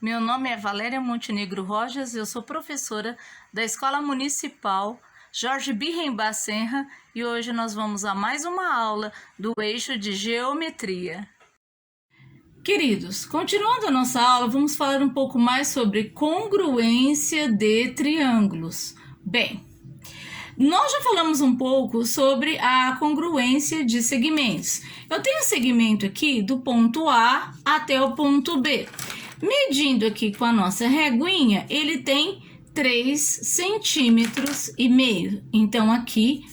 Meu nome é Valéria Montenegro Rojas, eu sou professora da Escola Municipal Jorge Birrembá Senra e hoje nós vamos a mais uma aula do eixo de geometria. Queridos, continuando a nossa aula, vamos falar um pouco mais sobre congruência de triângulos. Bem, nós já falamos um pouco sobre a congruência de segmentos. Eu tenho segmento aqui do ponto A até o ponto B. Medindo aqui com a nossa reguinha, ele tem 3,5 centímetros. Então, aqui,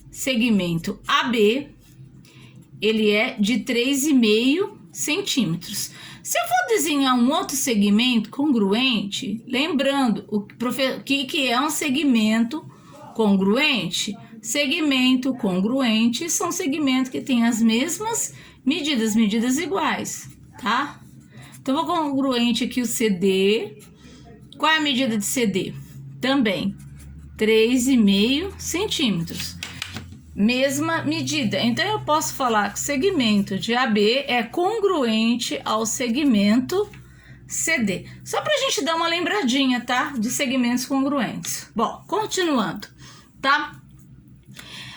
segmento AB, ele é de 3,5 centímetros. Se eu for desenhar um outro segmento congruente, lembrando o que é um segmento congruente? Segmento congruente são segmentos que têm as mesmas medidas iguais, tá? Então, vou congruente aqui o CD. Qual é a medida de CD? Também 3,5 centímetros. Mesma medida. Então, eu posso falar que o segmento de AB é congruente ao segmento CD. Só para a gente dar uma lembradinha, tá? De segmentos congruentes. Bom, continuando, tá?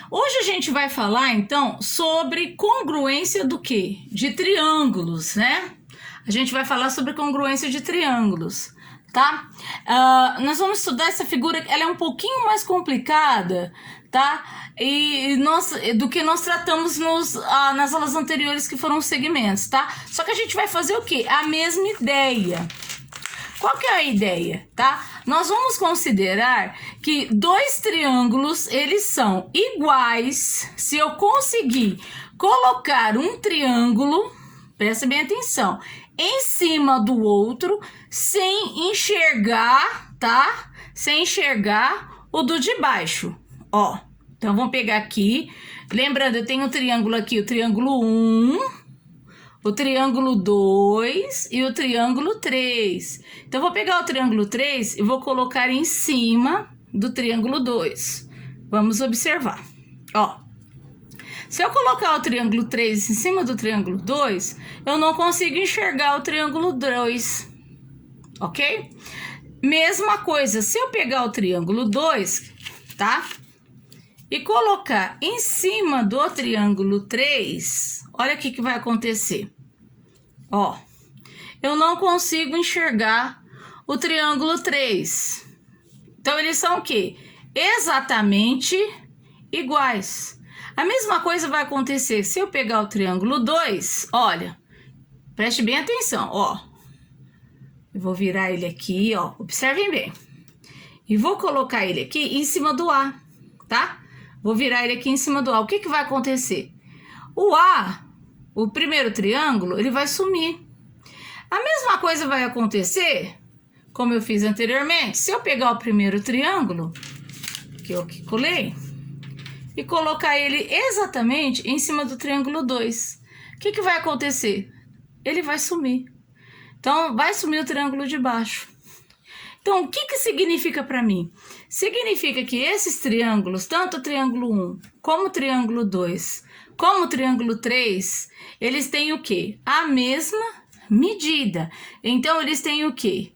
Hoje a gente vai falar, então, sobre congruência do quê? De triângulos, né? A gente vai falar sobre congruência de triângulos, tá? Nós vamos estudar essa figura, ela é um pouquinho mais complicada, tá? Do que nós tratamos nas aulas anteriores, que foram os segmentos, tá? Só que a gente vai fazer o quê? A mesma ideia. Qual que é a ideia, tá? Nós vamos considerar que dois triângulos, eles são iguais se eu conseguir colocar um triângulo, presta bem atenção, em cima do outro, sem enxergar, tá? Sem enxergar o do de baixo, ó. Então, vamos pegar aqui. Lembrando, eu tenho um triângulo aqui, o triângulo 1, o triângulo 2 e o triângulo 3. Então, eu vou pegar o triângulo 3 e vou colocar em cima do triângulo 2. Vamos observar, ó. Se eu colocar o triângulo 3 em cima do triângulo 2, eu não consigo enxergar o triângulo 2, ok? Mesma coisa, se eu pegar o triângulo 2, tá? E colocar em cima do triângulo 3, olha o que vai acontecer. Ó, eu não consigo enxergar o triângulo 3. Então, eles são o quê? Exatamente iguais. A mesma coisa vai acontecer se eu pegar o triângulo 2, olha, preste bem atenção, ó. Eu vou virar ele aqui, ó, observem bem. E vou colocar ele aqui em cima do A, tá? Vou virar ele aqui em cima do A. O que vai acontecer? O A, o primeiro triângulo, ele vai sumir. A mesma coisa vai acontecer, como eu fiz anteriormente, se eu pegar o primeiro triângulo, que eu aqui colei, e colocar ele exatamente em cima do triângulo 2. O que vai acontecer? Ele vai sumir. Então, vai sumir o triângulo de baixo. Então, o que significa para mim? Significa que esses triângulos, tanto o triângulo 1, como o triângulo 2, como o triângulo 3, eles têm o quê? A mesma medida. Então, eles têm o quê?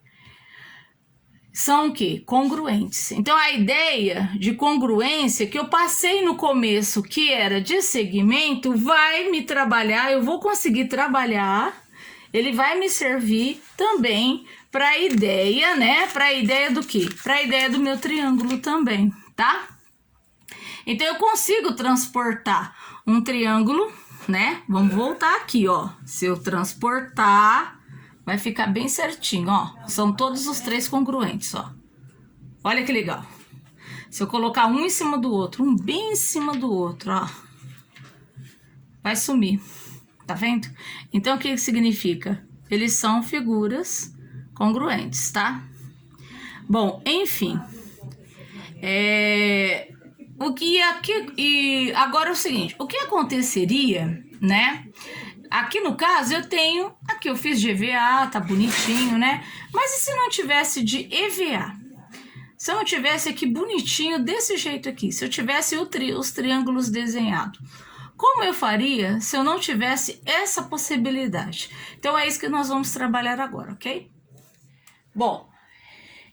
São o quê? Congruentes. Então, a ideia de congruência que eu passei no começo, que era de segmento, vai me trabalhar, eu vou conseguir trabalhar, ele vai me servir também para a ideia, né? Para a ideia do quê? Para a ideia do meu triângulo também, tá? Então, eu consigo transportar um triângulo, né? Vamos voltar aqui, ó. Se eu transportar, vai ficar bem certinho, ó. São todos os três congruentes, ó. Olha que legal. Se eu colocar um em cima do outro, um bem em cima do outro, ó, vai sumir. Tá vendo? Então, o que significa? Eles são figuras congruentes, tá? Bom, enfim. Agora é o seguinte, o que aconteceria, né? Aqui no caso eu tenho, aqui eu fiz de EVA, tá bonitinho, né? Mas e se não tivesse de EVA? Se eu não tivesse aqui bonitinho desse jeito aqui, se eu tivesse os triângulos desenhados, como eu faria se eu não tivesse essa possibilidade? Então é isso que nós vamos trabalhar agora, ok? Bom,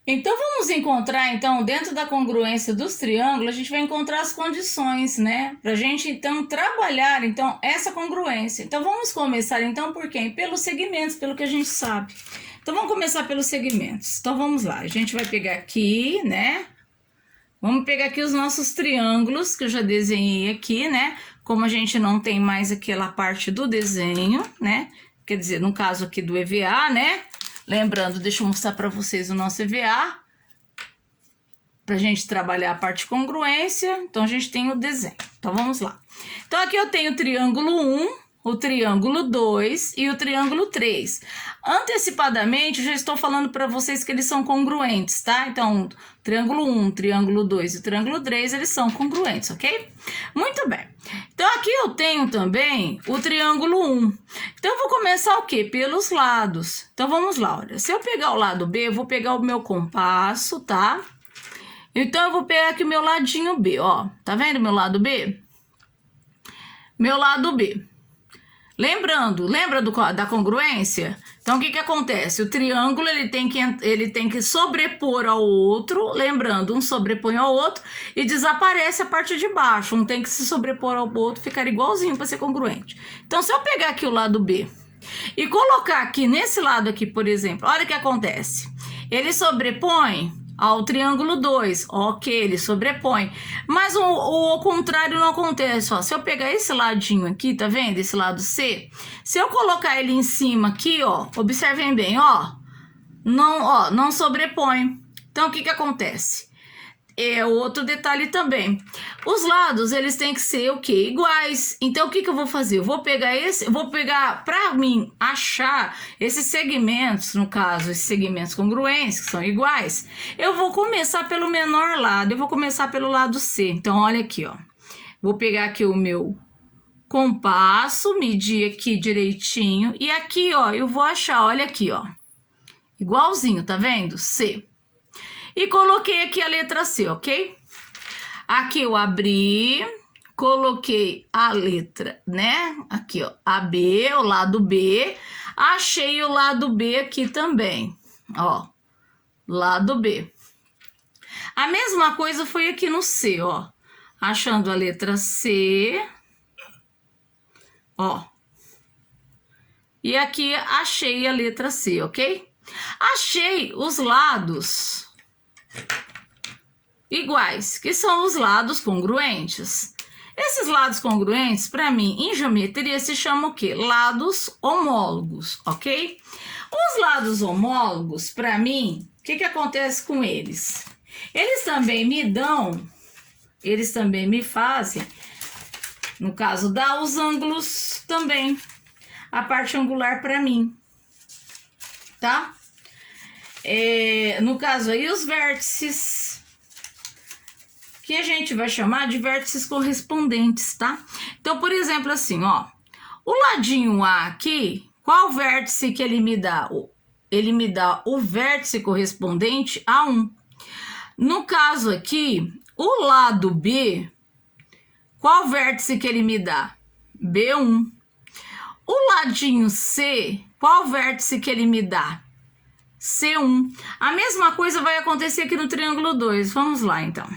então vamos encontrar, então, dentro da congruência dos triângulos, a gente vai encontrar as condições, né? Pra gente, então, trabalhar, então, essa congruência. Então, vamos começar, então, por quem? Pelos segmentos, pelo que a gente sabe. Então, vamos começar pelos segmentos. Então, vamos lá. A gente vai pegar aqui, né? Vamos pegar aqui os nossos triângulos, que eu já desenhei aqui, né? Como a gente não tem mais aquela parte do desenho, né? Quer dizer, no caso aqui do EVA, né? Lembrando, deixa eu mostrar para vocês o nosso EVA, para a gente trabalhar a parte de congruência. Então, a gente tem o desenho. Então, vamos lá. Então, aqui eu tenho o triângulo 1, o triângulo 2 e o triângulo 3. Antecipadamente, eu já estou falando para vocês que eles são congruentes, tá? Então, triângulo 1, triângulo 2 e triângulo 3, eles são congruentes, ok? Muito bem. Então, aqui eu tenho também o triângulo 1. Então, eu vou começar o quê? Pelos lados. Então, vamos lá, olha. Se eu pegar o lado B, eu vou pegar o meu compasso, tá? Então, eu vou pegar aqui o meu ladinho B, ó. Tá vendo meu lado B? Meu lado B. Lembrando, lembra da congruência? Então, o que que acontece? O triângulo, ele tem que sobrepor ao outro, lembrando, um sobrepõe ao outro e desaparece a parte de baixo. Um tem que se sobrepor ao outro, ficar igualzinho para ser congruente. Então, se eu pegar aqui o lado B e colocar aqui nesse lado aqui, por exemplo, olha o que acontece. Ele sobrepõe ao triângulo 2, ok, ele sobrepõe, mas o contrário não acontece, ó. Se eu pegar esse ladinho aqui, tá vendo? Esse lado C, se eu colocar ele em cima aqui, ó, observem bem, ó, não sobrepõe. Então, o que que acontece? É outro detalhe também. Os lados, eles têm que ser o quê? Iguais. Então, o que que eu vou fazer? Eu vou pegar para mim achar esses segmentos, no caso, esses segmentos congruentes, que são iguais, eu vou começar pelo menor lado, eu vou começar pelo lado C. Então, olha aqui, ó. Vou pegar aqui o meu compasso, medir aqui direitinho, e aqui, ó, eu vou achar, olha aqui, ó. Igualzinho, tá vendo? C. E coloquei aqui a letra C, ok? Aqui eu abri, coloquei a letra, né? Aqui, ó, AB, o lado B. Achei o lado B aqui também, ó, lado B. A mesma coisa foi aqui no C, ó. Achando a letra C, ó. E aqui achei a letra C, ok? Achei os lados iguais, que são os lados congruentes. Esses lados congruentes, para mim, em geometria, se chamam o quê? Lados homólogos, ok? Os lados homólogos, para mim, o que que acontece com eles? Eles também me fazem, no caso, dar os ângulos também, a parte angular para mim, tá? No caso aí, os vértices, que a gente vai chamar de vértices correspondentes, tá? Então, por exemplo, assim, ó, o ladinho A aqui, qual vértice que ele me dá? Ele me dá o vértice correspondente a 1. No caso aqui, o lado B, qual vértice que ele me dá? B1. O ladinho C, qual vértice que ele me dá? C1. A mesma coisa vai acontecer aqui no triângulo 2. Vamos lá, então.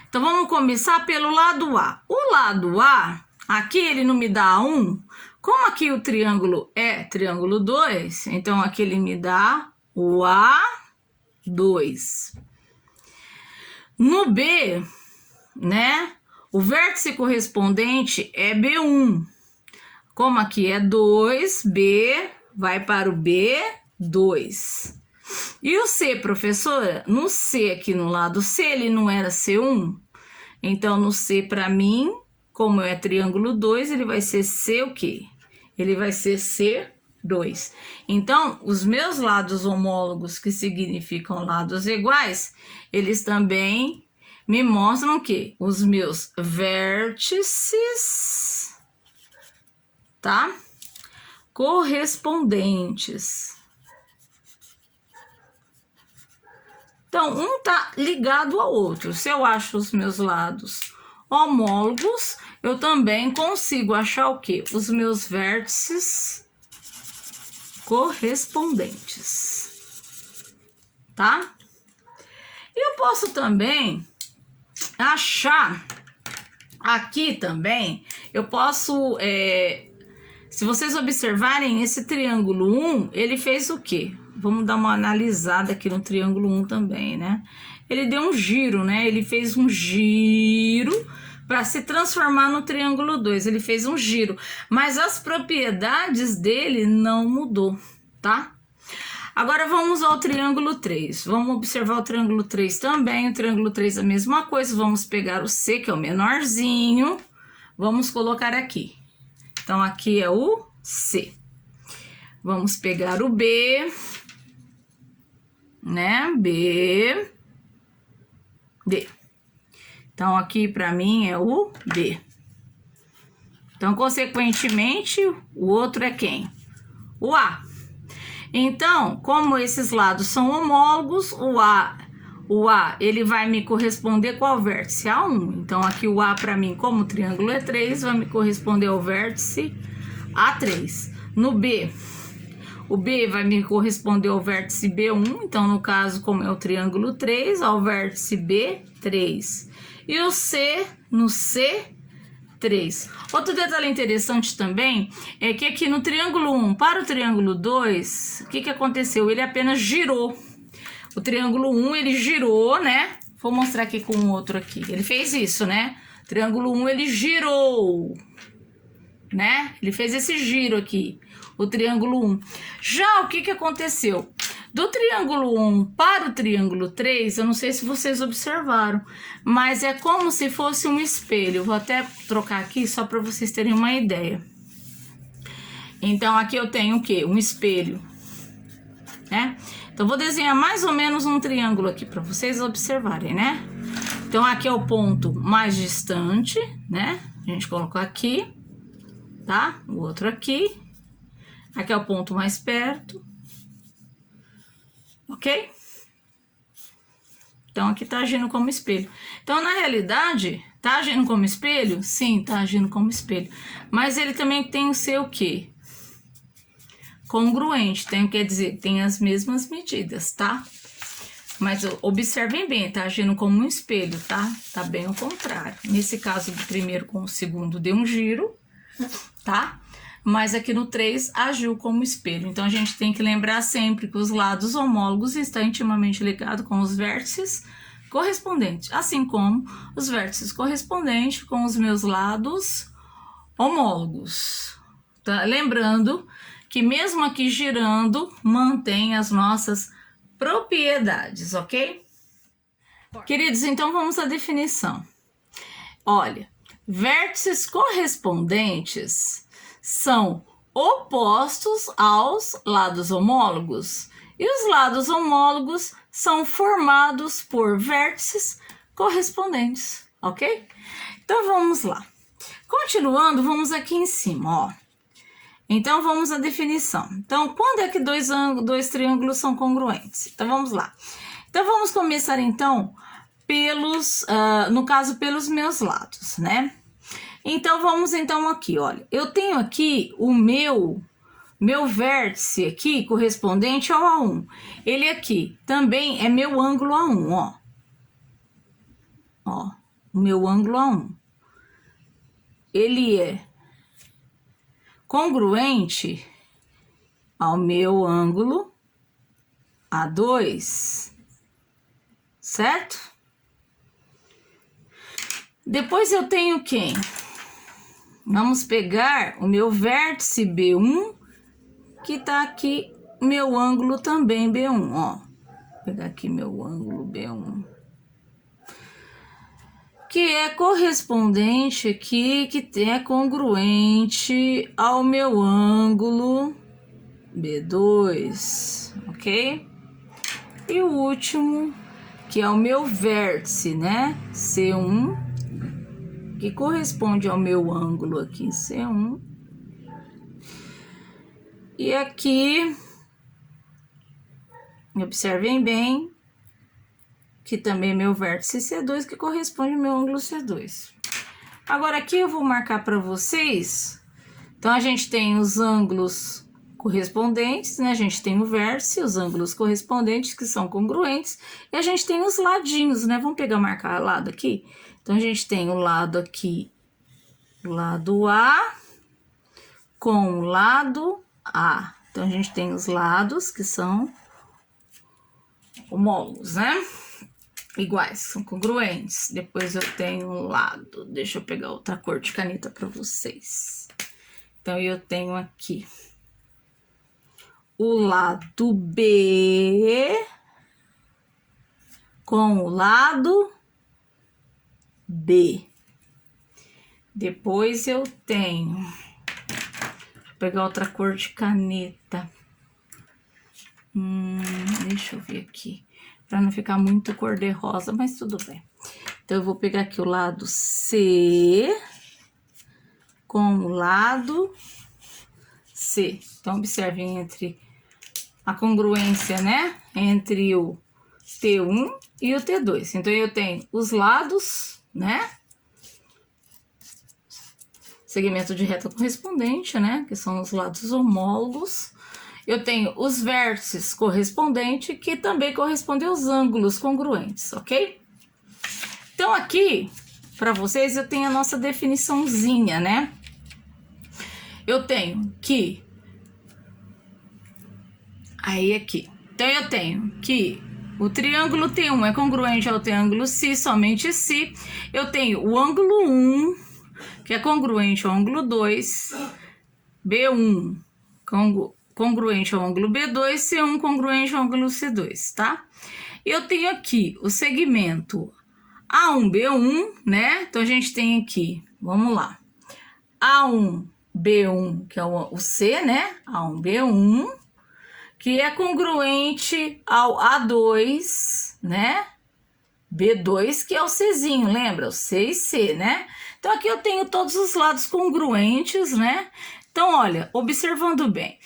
Então, vamos começar pelo lado A. O lado A, aqui ele não me dá 1. Como aqui o triângulo é triângulo 2, então aqui ele me dá o A2. No B, né, o vértice correspondente é B1. Como aqui é 2, B vai para o B2. E o C, professora? No C, aqui no lado C, ele não era C1? Então, no C, para mim, como é triângulo 2, ele vai ser C o quê? Ele vai ser C2. Então, os meus lados homólogos, que significam lados iguais, eles também me mostram que os meus vértices, tá? Correspondentes. Então, um tá ligado ao outro. Se eu acho os meus lados homólogos, eu também consigo achar o quê? Os meus vértices correspondentes, tá? Eu posso também achar aqui também, eu posso, se vocês observarem, esse triângulo 1, ele fez o quê? Vamos dar uma analisada aqui no triângulo 1 também, né? Ele deu um giro, né? Ele fez um giro para se transformar no triângulo 2. Ele fez um giro, mas as propriedades dele não mudou, tá? Agora vamos ao triângulo 3. Vamos observar o triângulo 3 também. O triângulo 3 é a mesma coisa. Vamos pegar o C, que é o menorzinho. Vamos colocar aqui. Então, aqui é o C. Vamos pegar o B, né? B, D. Então, aqui para mim é o B. Então, consequentemente, o outro é quem? O A. Então, como esses lados são homólogos, o A, ele vai me corresponder qual vértice? A1. Então, aqui o A para mim, como o triângulo é 3, vai me corresponder ao vértice A3. No B, o B vai me corresponder ao vértice B1. Então, no caso, como é o triângulo 3, ao vértice B3. E o C, no C3. Outro detalhe interessante também é que aqui no triângulo 1 para o triângulo 2, o que aconteceu? Ele apenas girou. O triângulo 1, ele girou, né? Vou mostrar aqui com o outro aqui. Ele fez isso, né? O triângulo 1, ele girou, né? Ele fez esse giro aqui, o triângulo 1. Já o que aconteceu? Do triângulo 1 para o triângulo 3, eu não sei se vocês observaram, mas é como se fosse um espelho. Vou até trocar aqui só para vocês terem uma ideia. Então, aqui eu tenho o quê? Um espelho, né? Então, vou desenhar mais ou menos um triângulo aqui para vocês observarem, né? Então, aqui é o ponto mais distante, né? A gente colocou aqui, tá? O outro aqui. Aqui é o ponto mais perto. Ok? Então, aqui tá agindo como espelho. Então, na realidade, tá agindo como espelho? Sim, tá agindo como espelho. Mas ele também tem o seu quê? Congruente. Quer dizer, tem as mesmas medidas, tá? Mas observem bem, tá agindo como um espelho, tá? Tá bem ao contrário. Nesse caso, do primeiro com o segundo deu um giro, tá? Mas aqui no 3 agiu como espelho. Então, a gente tem que lembrar sempre que os lados homólogos estão intimamente ligados com os vértices correspondentes, assim como os vértices correspondentes com os meus lados homólogos. Tá? Lembrando que mesmo aqui girando, mantém as nossas propriedades, ok? Queridos, então vamos à definição. Olha, vértices correspondentes são opostos aos lados homólogos. E os lados homólogos são formados por vértices correspondentes, ok? Então, vamos lá. Continuando, vamos aqui em cima, ó. Então, vamos à definição. Então, quando é que dois triângulos são congruentes? Então, vamos lá. Então, vamos começar, então, no caso, pelos meus lados, né? Então, vamos então aqui, olha, eu tenho aqui o meu vértice aqui, correspondente ao A1. Ele aqui também é meu ângulo A1, ó. Ó, o meu ângulo A1. Ele é congruente ao meu ângulo A2, certo? Depois eu tenho quem? Vamos pegar o meu vértice B1, que tá aqui, meu ângulo também B1, ó. Vou pegar aqui meu ângulo B1. Que é correspondente aqui, que é congruente ao meu ângulo B2, ok? E o último, que é o meu vértice, né? C1. Que corresponde ao meu ângulo aqui, C1. E aqui, observem bem, que também é meu vértice C2, que corresponde ao meu ângulo C2. Agora, aqui eu vou marcar para vocês. Então, a gente tem os ângulos correspondentes, né? A gente tem o vértice, os ângulos correspondentes que são congruentes, e a gente tem os ladinhos, né? Vamos pegar, marcar lado aqui? Então, a gente tem o lado aqui, o lado A com o lado A. Então, a gente tem os lados que são homólogos, né? Iguais, são congruentes. Depois eu tenho um lado, deixa eu pegar outra cor de caneta para vocês. Então, eu tenho aqui o lado B com o lado B. Depois eu tenho, vou pegar outra cor de caneta. Deixa eu ver aqui, para não ficar muito cor-de-rosa, mas tudo bem. Então, eu vou pegar aqui o lado C com o lado C. Então, observem entre a congruência, né? Entre o T1 e o T2. Então, eu tenho os lados, né? Segmento de reta correspondente, né? Que são os lados homólogos. Eu tenho os vértices correspondentes, que também correspondem aos ângulos congruentes, ok? Então, aqui, para vocês, eu tenho a nossa definiçãozinha, né? Eu tenho que... Aí, aqui. Então, eu tenho que o triângulo T1 é congruente ao triângulo Si, somente se. Eu tenho o ângulo 1, que é congruente ao ângulo 2, B1 congruente ao ângulo B2, C1 congruente ao ângulo C2, tá? Eu tenho aqui o segmento A1, B1, né? Então, a gente tem aqui, vamos lá, A1, B1, que é o C, né? A1, B1, que é congruente ao A2, né? B2, que é o Czinho, lembra? O C e C, né? Então, aqui eu tenho todos os lados congruentes, né? Então, olha, observando bem,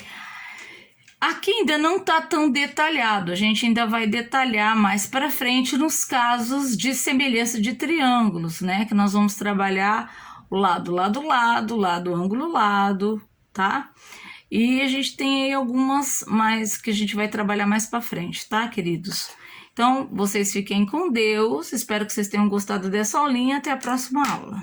aqui ainda não tá tão detalhado, a gente ainda vai detalhar mais para frente nos casos de semelhança de triângulos, né? Que nós vamos trabalhar o lado, ângulo, lado, tá? E a gente tem aí algumas mais que a gente vai trabalhar mais para frente, tá, queridos? Então, vocês fiquem com Deus, espero que vocês tenham gostado dessa aulinha, até a próxima aula.